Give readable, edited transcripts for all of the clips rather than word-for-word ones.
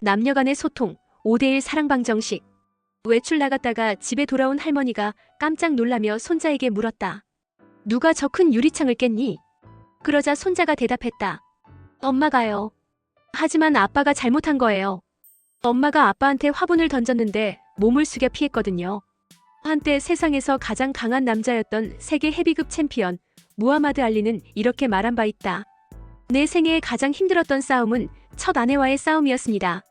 남녀 간의 소통, 5대1 사랑방정식. 외출 나갔다가 집에 돌아온 할머니가 깜짝 놀라며 손자에게 물었다. 누가 저 큰 유리창을 깼니? 그러자 손자가 대답했다. 엄마가요. 하지만 아빠가 잘못한 거예요. 엄마가 아빠한테 화분을 던졌는데 몸을 숙여 피했거든요. 한때 세상에서 가장 강한 남자였던 세계 헤비급 챔피언 무하마드 알리는 이렇게 말한 바 있다. 내 생애에 가장 힘들었던 싸움은 첫 아내와의 싸움이었습니다.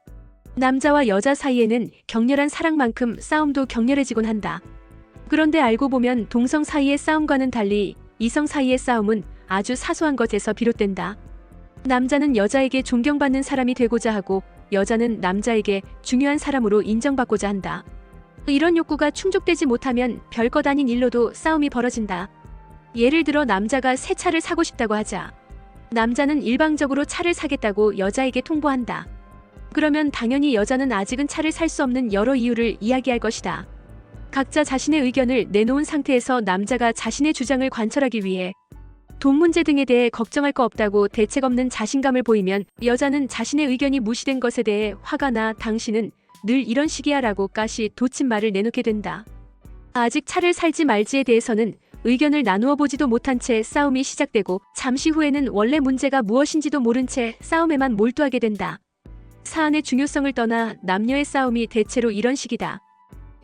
남자와 여자 사이에는 격렬한 사랑만큼 싸움도 격렬해지곤 한다. 그런데 알고 보면 동성 사이의 싸움과는 달리 이성 사이의 싸움은 아주 사소한 것에서 비롯된다. 남자는 여자에게 존경받는 사람이 되고자 하고 여자는 남자에게 중요한 사람으로 인정받고자 한다. 이런 욕구가 충족되지 못하면 별것 아닌 일로도 싸움이 벌어진다. 예를 들어 남자가 새 차를 사고 싶다고 하자. 남자는 일방적으로 차를 사겠다고 여자에게 통보한다. 그러면 당연히 여자는 아직은 차를 살 수 없는 여러 이유를 이야기할 것이다. 각자 자신의 의견을 내놓은 상태에서 남자가 자신의 주장을 관철하기 위해 돈 문제 등에 대해 걱정할 거 없다고 대책 없는 자신감을 보이면 여자는 자신의 의견이 무시된 것에 대해 화가 나 당신은 늘 이런 식이야 라고 가시 돋친 말을 내놓게 된다. 아직 차를 살지 말지에 대해서는 의견을 나누어 보지도 못한 채 싸움이 시작되고 잠시 후에는 원래 문제가 무엇인지도 모른 채 싸움에만 몰두하게 된다. 사안의 중요성을 떠나 남녀의 싸움이 대체로 이런 식이다.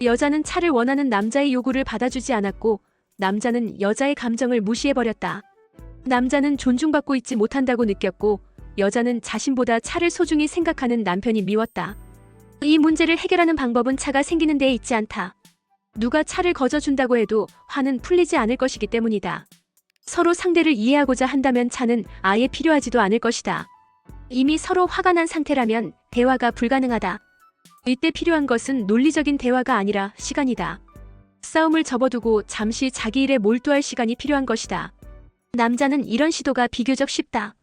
여자는 차를 원하는 남자의 요구를 받아주지 않았고 남자는 여자의 감정을 무시해버렸다. 남자는 존중받고 있지 못한다고 느꼈고 여자는 자신보다 차를 소중히 생각하는 남편이 미웠다. 이 문제를 해결하는 방법은 차가 생기는 데에 있지 않다. 누가 차를 거저준다고 해도 화는 풀리지 않을 것이기 때문이다. 서로 상대를 이해하고자 한다면 차는 아예 필요하지도 않을 것이다. 이미 서로 화가 난 상태라면 대화가 불가능하다. 이때 필요한 것은 논리적인 대화가 아니라 시간이다. 싸움을 접어두고 잠시 자기 일에 몰두할 시간이 필요한 것이다. 남자는 이런 시도가 비교적 쉽다.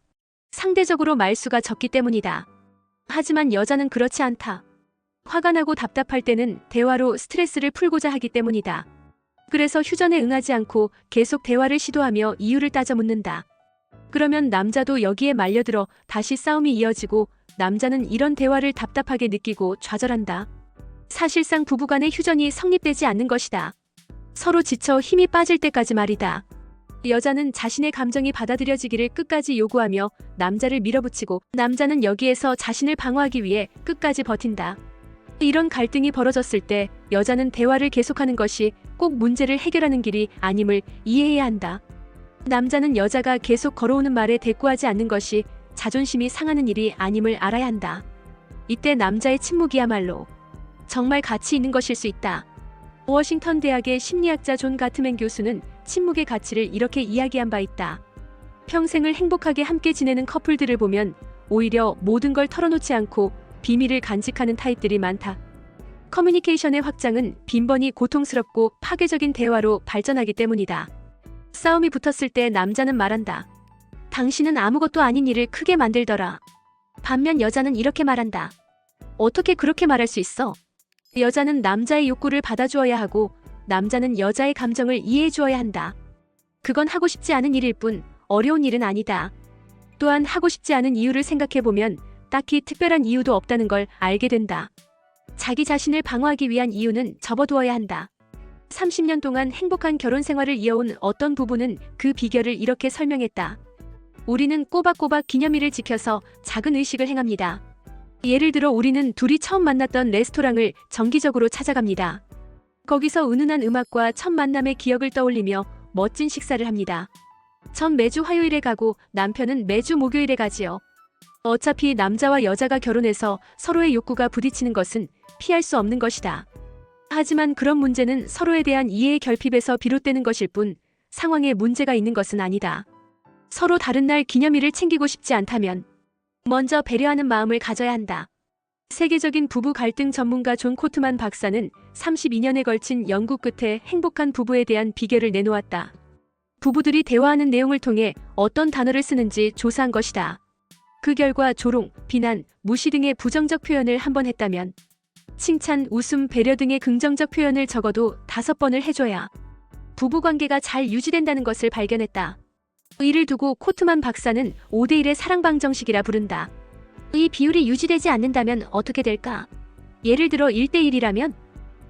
상대적으로 말수가 적기 때문이다. 하지만 여자는 그렇지 않다. 화가 나고 답답할 때는 대화로 스트레스를 풀고자 하기 때문이다. 그래서 휴전에 응하지 않고 계속 대화를 시도하며 이유를 따져 묻는다. 그러면 남자도 여기에 말려들어 다시 싸움이 이어지고 남자는 이런 대화를 답답하게 느끼고 좌절한다. 사실상 부부간의 휴전이 성립되지 않는 것이다. 서로 지쳐 힘이 빠질 때까지 말이다. 여자는 자신의 감정이 받아들여지기를 끝까지 요구하며 남자를 밀어붙이고 남자는 여기에서 자신을 방어하기 위해 끝까지 버틴다. 이런 갈등이 벌어졌을 때 여자는 대화를 계속하는 것이 꼭 문제를 해결하는 길이 아님을 이해해야 한다. 남자는 여자가 계속 걸어오는 말에 대꾸하지 않는 것이 자존심이 상하는 일이 아님을 알아야 한다. 이때 남자의 침묵이야말로 정말 가치 있는 것일 수 있다. 워싱턴 대학의 심리학자 존 가트맨 교수는 침묵의 가치를 이렇게 이야기한 바 있다. 평생을 행복하게 함께 지내는 커플들을 보면 오히려 모든 걸 털어놓지 않고 비밀을 간직하는 타입들이 많다. 커뮤니케이션의 확장은 빈번히 고통스럽고 파괴적인 대화로 발전하기 때문이다. 싸움이 붙었을 때 남자는 말한다. 당신은 아무것도 아닌 일을 크게 만들더라. 반면 여자는 이렇게 말한다. 어떻게 그렇게 말할 수 있어? 여자는 남자의 욕구를 받아주어야 하고 남자는 여자의 감정을 이해해 주어야 한다. 그건 하고 싶지 않은 일일 뿐 어려운 일은 아니다. 또한 하고 싶지 않은 이유를 생각해보면 딱히 특별한 이유도 없다는 걸 알게 된다. 자기 자신을 방어하기 위한 이유는 접어두어야 한다. 30년 동안 행복한 결혼 생활을 이어온 어떤 부부는 그 비결을 이렇게 설명했다. 우리는 꼬박꼬박 기념일을 지켜서 작은 의식을 행합니다. 예를 들어 우리는 둘이 처음 만났던 레스토랑을 정기적으로 찾아갑니다. 거기서 은은한 음악과 첫 만남의 기억을 떠올리며 멋진 식사를 합니다. 전 매주 화요일에 가고 남편은 매주 목요일에 가지요. 어차피 남자와 여자가 결혼해서 서로의 욕구가 부딪히는 것은 피할 수 없는 것이다. 하지만 그런 문제는 서로에 대한 이해의 결핍에서 비롯되는 것일 뿐 상황에 문제가 있는 것은 아니다. 서로 다른 날 기념일을 챙기고 싶지 않다면 먼저 배려하는 마음을 가져야 한다. 세계적인 부부 갈등 전문가 존 코트만 박사는 32년에 걸친 연구 끝에 행복한 부부에 대한 비결을 내놓았다. 부부들이 대화하는 내용을 통해 어떤 단어를 쓰는지 조사한 것이다. 그 결과 조롱, 비난, 무시 등의 부정적 표현을 한 번 했다면 칭찬, 웃음, 배려 등의 긍정적 표현을 적어도 5번을 해줘야 부부관계가 잘 유지된다는 것을 발견했다. 이를 두고 코트만 박사는 5대1의 사랑방정식이라 부른다. 이 비율이 유지되지 않는다면 어떻게 될까? 예를 들어 1대1이라면?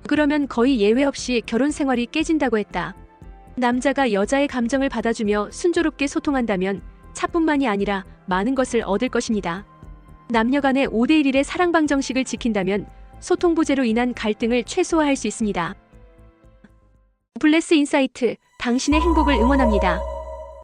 그러면 거의 예외 없이 결혼 생활이 깨진다고 했다. 남자가 여자의 감정을 받아주며 순조롭게 소통한다면 차뿐만이 아니라 많은 것을 얻을 것입니다. 남녀 간의 5대1의 사랑방 정식을 지킨다면 소통 부재로 인한 갈등을 최소화할 수 있습니다. 블레스 인사이트, 당신의 행복을 응원합니다.